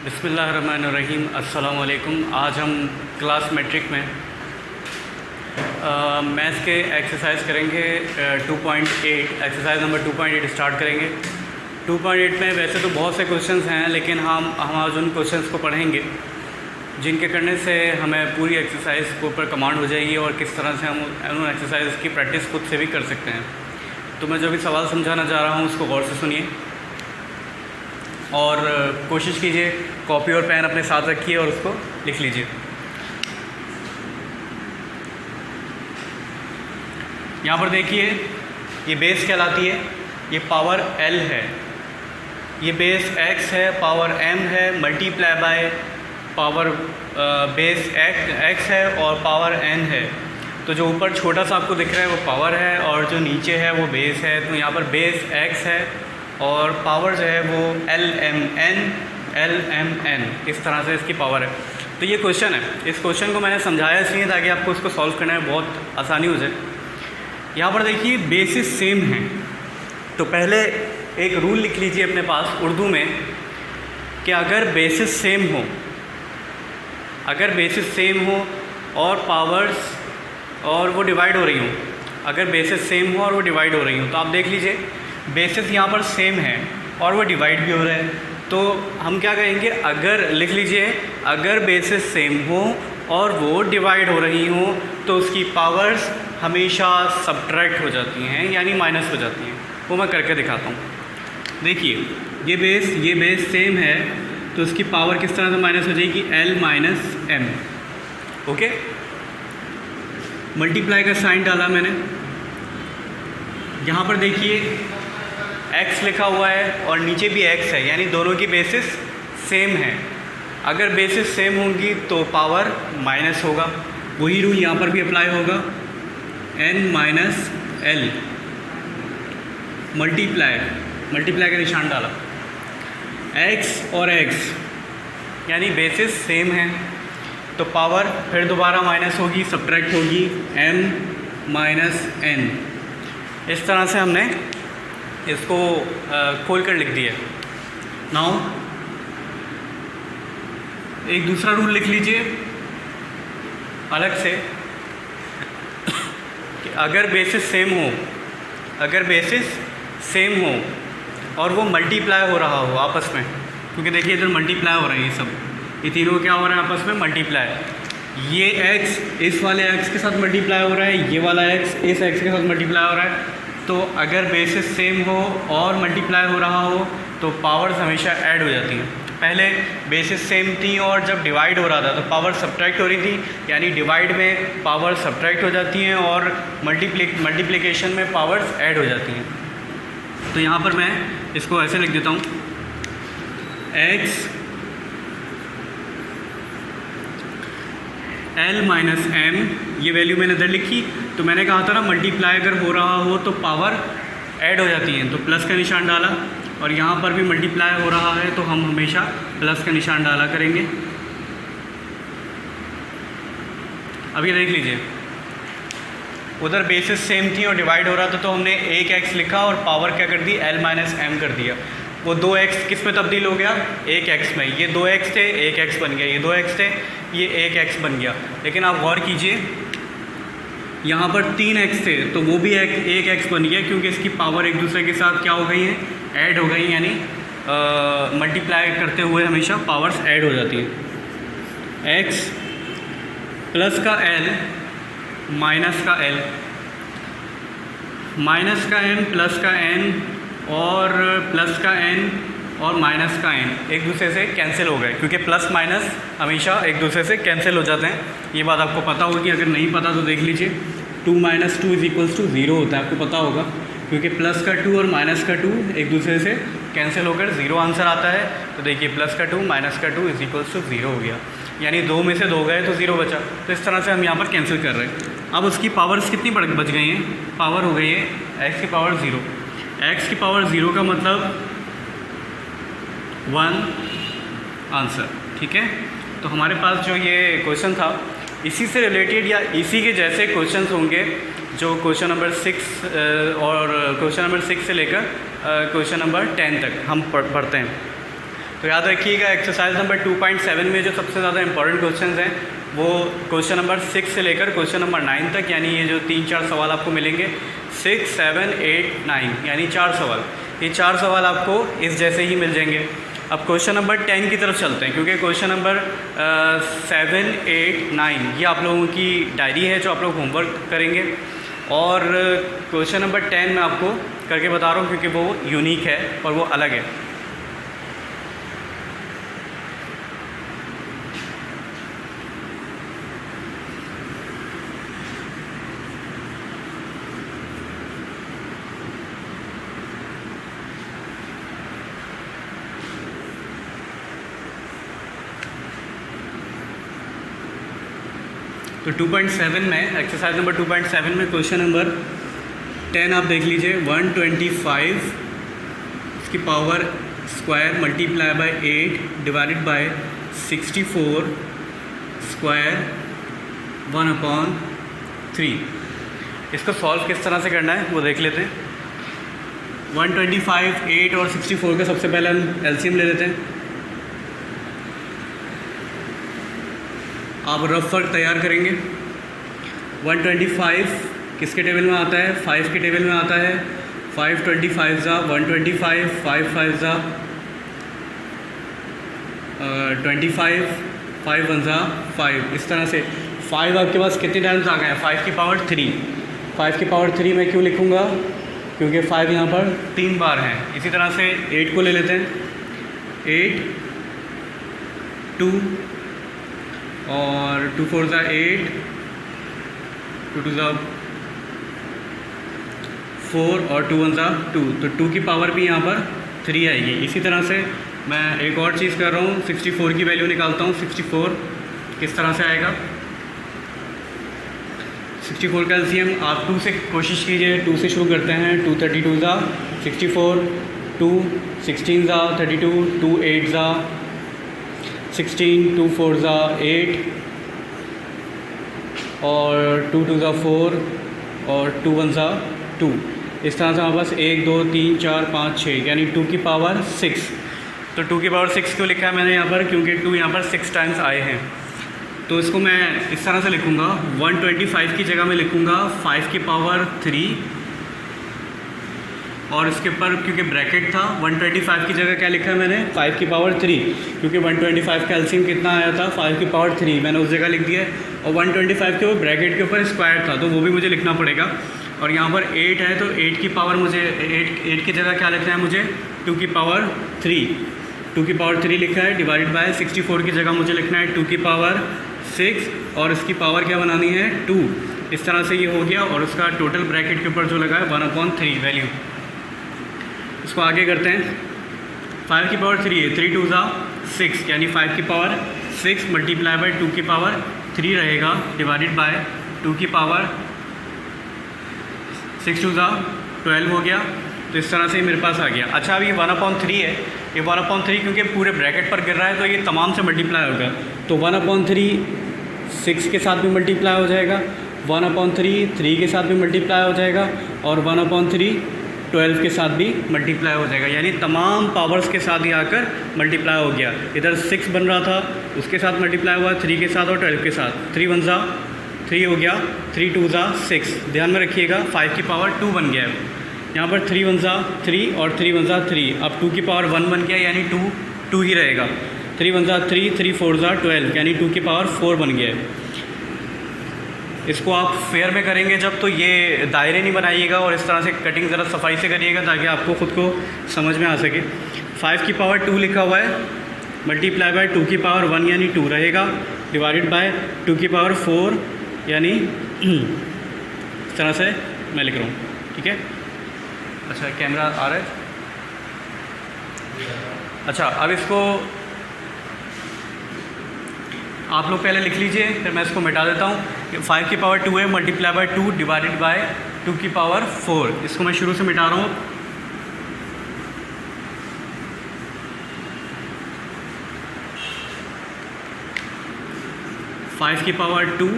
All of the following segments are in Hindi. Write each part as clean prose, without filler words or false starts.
बिस्मिल्लाहिर्रहमानिर्रहीम। अस्सलाम वालेकुम। आज हम क्लास मैट्रिक में मैथ्स के एक्सरसाइज करेंगे 2.8। एक्सरसाइज नंबर 2.8 स्टार्ट करेंगे। 2.8 में वैसे तो बहुत से क्वेश्चंस हैं, लेकिन हम आज उन क्वेश्चंस को पढ़ेंगे जिनके करने से हमें पूरी एक्सरसाइज के ऊपर कमांड हो जाएगी और किस तरह से हम उन एक्सरसाइज की प्रैक्टिस खुद से भी कर सकते हैं। तो मैं जो भी सवाल समझाना चाह रहा हूँ उसको गौर से सुनिए और कोशिश कीजिए कॉपी और पेन अपने साथ रखिए और उसको लिख लीजिए। यहाँ पर देखिए, ये बेस कहलाती है, ये पावर L है, ये बेस x है, पावर m है, multiply by power base x है और पावर n है। तो जो ऊपर छोटा सा आपको दिख रहा है वो पावर है और जो नीचे है वो बेस है। तो यहाँ पर बेस x है और पावर जो है वो LMN इस तरह से इसकी पावर है। तो ये क्वेश्चन है, इस क्वेश्चन को मैंने समझाया इसलिए ताकि आपको उसको सॉल्व करने में बहुत आसानी हो जाए। यहाँ पर देखिए बेसिस सेम है, तो पहले एक रूल लिख लीजिए अपने पास उर्दू में कि अगर बेसिस सेम हो, अगर बेसिस सेम हो और पावर्स और वो डिवाइड हो रही हूँ, अगर बेसिस सेम हो और वो डिवाइड हो रही हूँ, तो आप देख लीजिए बेसिस यहाँ पर सेम है और वो डिवाइड भी हो रहा है। तो हम क्या कहेंगे, अगर लिख लीजिए अगर बेसिस सेम हो और वो डिवाइड हो रही हो तो उसकी पावर्स हमेशा सब्ट्रैक्ट हो जाती हैं, यानी माइनस हो जाती हैं। वो मैं करके दिखाता हूँ। देखिए ये बेस सेम है तो उसकी पावर किस तरह से माइनस हो जाएगी, L minus M। Okay, multiply का साइन डाला मैंने। यहाँ पर देखिए x लिखा हुआ है और नीचे भी x है, यानी दोनों की बेसिस सेम है। अगर बेसिस सेम होंगी तो पावर माइनस होगा। वही रूल यहाँ पर भी अप्लाई होगा, n माइनस L मल्टीप्लाई का निशान डाला, x और x यानी बेसिस सेम है तो पावर फिर दोबारा माइनस होगी, सब्ट्रैक्ट होगी, m माइनस n। इस तरह से हमने इसको खोल कर लिख दिया। नाउ एक दूसरा रूल लिख लीजिए अलग से कि अगर बेसिस सेम हो और वो मल्टीप्लाई हो रहा हो आपस में, क्योंकि देखिए इधर मल्टीप्लाई हो रहे हैं, ये तीनों क्या हो रहा है आपस में, मल्टीप्लाई। ये x इस वाले x के साथ मल्टीप्लाई हो रहा है, ये वाला x इस x के साथ मल्टीप्लाई हो रहा है। तो अगर बेसिस सेम हो और मल्टीप्लाई हो रहा हो तो पावर्स हमेशा ऐड हो जाती हैं। पहले बेसिस सेम थी और जब डिवाइड हो रहा था तो पावर सब्ट्रैक्ट हो रही थी, यानी डिवाइड में पावर सब्ट्रैक्ट हो जाती हैं और मल्टीप्लिकेशन में पावर्स ऐड हो जाती हैं। तो यहाँ पर मैं इसको ऐसे लिख देता हूँ, x L माइनस M, ये वैल्यू मैंने इधर लिखी। तो मैंने कहा था ना मल्टीप्लाई अगर हो रहा हो तो पावर ऐड हो जाती है, तो प्लस का निशान डाला। और यहाँ पर भी मल्टीप्लाई हो रहा है तो हम हमेशा प्लस का निशान डाला करेंगे। अब ये देख लीजिए, उधर बेसिस सेम थी और डिवाइड हो रहा था तो हमने एक x लिखा और पावर क्या कर दी, L माइनस M कर दिया। वो 2x किस में तब्दील हो गया, 1x में। ये 2x थे, 1x बन गया, ये 2x थे, ये 1x बन गया। लेकिन आप गौर कीजिए यहाँ पर 3x थे तो वो भी 1x बन गया, क्योंकि इसकी पावर एक दूसरे के साथ क्या हो गई हैं, ऐड हो गई, यानी मल्टीप्लाई करते हुए हमेशा पावर्स ऐड हो जाती हैं। x प्लस का L माइनस का L, माइनस का M प्लस का N और प्लस का n और माइनस का n एक दूसरे से कैंसिल हो गए, क्योंकि प्लस माइनस हमेशा एक दूसरे से कैंसिल हो जाते हैं। ये बात आपको पता होगी, अगर नहीं पता तो देख लीजिए। 2 माइनस 2 इज इक्वल्स टू 0 होता है, आपको पता होगा, क्योंकि प्लस का 2 और माइनस का 2 एक दूसरे से कैंसिल होकर 0 आंसर आता है। तो देखिए प्लस का 2 माइनस का 2 इज इक्वल्स टू 0 हो गया, यानी 2 में से 2 गए तो 0 बचा। तो इस तरह से हम यहाँ पर कैंसिल कर रहे हैं। अब उसकी पावर्स कितनी बच गई हैं, पावर हो गई है x की पावर 0। x की पावर 0 का मतलब 1 आंसर, ठीक है। तो हमारे पास जो ये क्वेश्चन था इसी से रिलेटेड या इसी के जैसे क्वेश्चंस होंगे जो क्वेश्चन नंबर 6 और क्वेश्चन नंबर 6 से लेकर क्वेश्चन नंबर 10 तक हम पढ़ते हैं। तो याद रखिएगा एक्सरसाइज नंबर 2.7 में जो सबसे ज़्यादा इंपॉर्टेंट क्वेश्चंस हैं वो क्वेश्चन नंबर 6 से लेकर क्वेश्चन नंबर 9 तक, यानी ये जो 3-4 सवाल आपको मिलेंगे 6, 7, 8, 9 यानी 4 सवाल, ये 4 सवाल आपको इस जैसे ही मिल जाएंगे। अब क्वेश्चन नंबर 10 की तरफ चलते हैं, क्योंकि क्वेश्चन नंबर 7, 8, 9 ये आप लोगों की डायरी है जो आप लोग होमवर्क करेंगे, और क्वेश्चन नंबर 10 मैं आपको करके बता रहा हूँ क्योंकि वो यूनिक है और वो अलग है। तो 2.7 में एक्सरसाइज नंबर 2.7 में क्वेश्चन नंबर 10 आप देख लीजिए। 125 इसकी power square multiply by 8 divided by 64 square 1/3। इसको सॉल्व किस तरह से करना है वो देख लेते हैं। 125, 8 और 64 का सबसे पहले हम एलसीएम ले लेते हैं। आप रफ वर्क तैयार करेंगे। 125 किसके टेबल में आता है? 5 के टेबल में आता है। 5 25 ज़ा 125, 5 5 ज़ा 25, 5 1 ज़ा 5। इस तरह से 5 आपके पास कितने टाइम्स आ गए हैं? 5 की पावर 3। 5 की पावर 3 मैं क्यों लिखूँगा? क्योंकि 5 यहाँ पर 3 बार हैं। इसी तरह से 8 को ले लेते हैं। 8, 2 और 2 4 ज़ा 8, 2 2 ज़ा 4 और 2 1 ज़ा 2। तो 2 की पावर भी यहाँ पर 3 आएगी। इसी तरह से मैं एक और चीज़ कर रहा हूँ, 64 की वैल्यू निकालता हूँ। 64 किस तरह से आएगा? 64 का एलसीएम आप 2 से कोशिश कीजिए। 2 से शुरू करते हैं। 2 32 ज़ा 64, 2 16 ज़ा 32, 2 8 ज़ा 16, 2 4 ज़ा 8 और 2 2 ज़ा 4 और 2 1 ज़ा 2। इस तरह से हमारे पास 1 2 3 4 5 6 यानी 2 की पावर 6। तो 2 की पावर 6 क्यों लिखा है मैंने यहाँ पर? क्योंकि 2 यहाँ पर 6 टाइम्स आए हैं। तो इसको मैं इस तरह से लिखूँगा। 125 की जगह मैं लिखूँगा 5 की पावर 3 और इसके ऊपर क्योंकि ब्रैकेट था 125 की जगह क्या लिखा है मैंने? 5 की पावर 3, क्योंकि 125 का एलसीएम कितना आया था? 5 की पावर 3 मैंने उस जगह लिख दिया है। और 125 के ऊपर ब्रैकेट के ऊपर स्क्वायर था तो वो भी मुझे लिखना पड़ेगा। और यहाँ पर 8 है तो 8 की पावर मुझे 8 की जगह क्या लिखना है मुझे? 2 की पावर 3। 2 की पावर 3 लिखा है डिवाइडेड बाय 64 की जगह मुझे लिखना है 2 की पावर 6 और इसकी पावर क्या बनानी है? 2। इस तरह से ये हो गया और उसका टोटल ब्रैकेट के ऊपर जो लगा है 1/3 वैल्यू। इसको आगे करते हैं। 5 की पावर 3 है, 3 2 ज़ा 6 यानी 5 की पावर 6 मल्टीप्लाई बाय 2 की पावर 3 रहेगा डिवाइडेड बाय 2 की पावर 6 2 ज़ा 12 हो गया। तो इस तरह से मेरे पास आ गया। अच्छा अब ये 1/3 है। ये 1/3 क्योंकि पूरे ब्रैकेट पर गिर रहा है तो ये तमाम से मल्टीप्लाई होगा। तो 1/3 6 के साथ भी मल्टीप्लाई हो जाएगा, 1/3 3 के साथ भी मल्टीप्लाई हो जाएगा और 1/3 12 के साथ भी मल्टीप्लाई हो जाएगा। यानी तमाम पावर्स के साथ ही आकर मल्टीप्लाई हो गया। इधर 6 बन रहा था उसके साथ मल्टीप्लाई हुआ 3 के साथ और 12 के साथ। 3 1 ज़ा 3 हो गया, 3 2 ज़ा 6। ध्यान में रखिएगा 5 की पावर 2 बन गया है। यहाँ पर 3 1 ज़ा 3 और 3 1 ज़ा 3। अब 2 की पावर 1 बन गया यानी 2 ही रहेगा। 3 1 ज़ा 3, 3 4 ज़ा 12 यानी 2 की पावर 4 बन गया है। इसको आप फेयर में करेंगे जब तो ये दायरे नहीं बनाइएगा और इस तरह से कटिंग ज़रा सफाई से करिएगा ताकि आपको ख़ुद को समझ में आ सके। 5 की पावर 2 लिखा हुआ है मल्टीप्लाई बाय 2 की पावर 1 यानी 2 रहेगा डिवाइडेड बाय 2 की पावर 4 यानी इस तरह से मैं लिख रहा हूँ। ठीक है। अच्छा कैमरा आ रहा है? अच्छा अब इसको आप लोग पहले लिख लीजिए फिर मैं इसको मिटा देता हूँ। 5 की पावर 2 है मल्टीप्लाई बाय 2 डिवाइडेड बाय 2 की पावर 4। इसको मैं शुरू से मिटा रहा हूँ। फाइव की पावर 2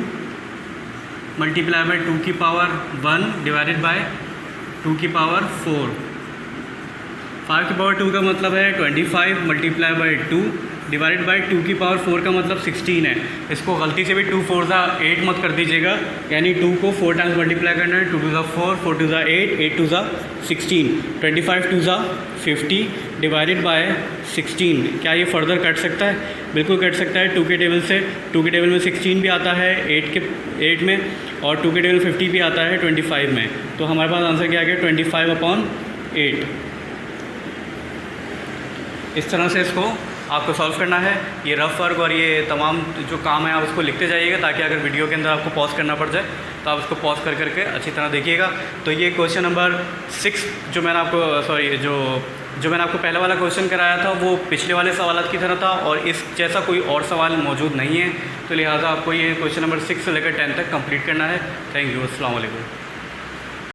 मल्टीप्लाई बाय 2 की पावर 1 डिवाइडेड बाय 2 की पावर 4। 5 की पावर 2 का मतलब है 25 मल्टीप्लाई बाई 2 डिवाइडेड बाई 2 की पावर 4 का मतलब 16 है। इसको गलती से भी 2 4 ज़ा 8 मत कर दीजिएगा, यानी 2 को 4 टाइम्स मल्टीप्लाई करना है। 2 2 ज़ा 4, 4 2 ज़ा 8, 8 2 ज़ा 16, 25 2 ज़ा 50 डिवाइडेड बाय 16। क्या ये फर्दर कट सकता है? बिल्कुल कट सकता है। 2 के टेबल से 2 के टेबल में 16 भी आता है 8 में, और 2 के टेबल 50 भी आता है 25 में। तो हमारे पास आंसर क्या आ गया? 25/8। इस तरह से इसको आपको सॉल्व करना है। ये रफ वर्क और ये तमाम जो काम है आप उसको लिखते जाइएगा, ताकि अगर वीडियो के अंदर आपको पॉज करना पड़ जाए तो आप उसको पॉज कर करके अच्छी तरह देखिएगा। तो ये क्वेश्चन नंबर 6 जो मैंने आपको पहले वाला क्वेश्चन कराया था वो पिछले वाले सवालात की तरह था, और इस जैसा कोई और सवाल मौजूद नहीं है, तो लिहाजा आपको ये क्वेश्चन नंबर 6 से लेकर 10 तक कंप्लीट करना है। Thank you. अस्सलाम वालेकुम।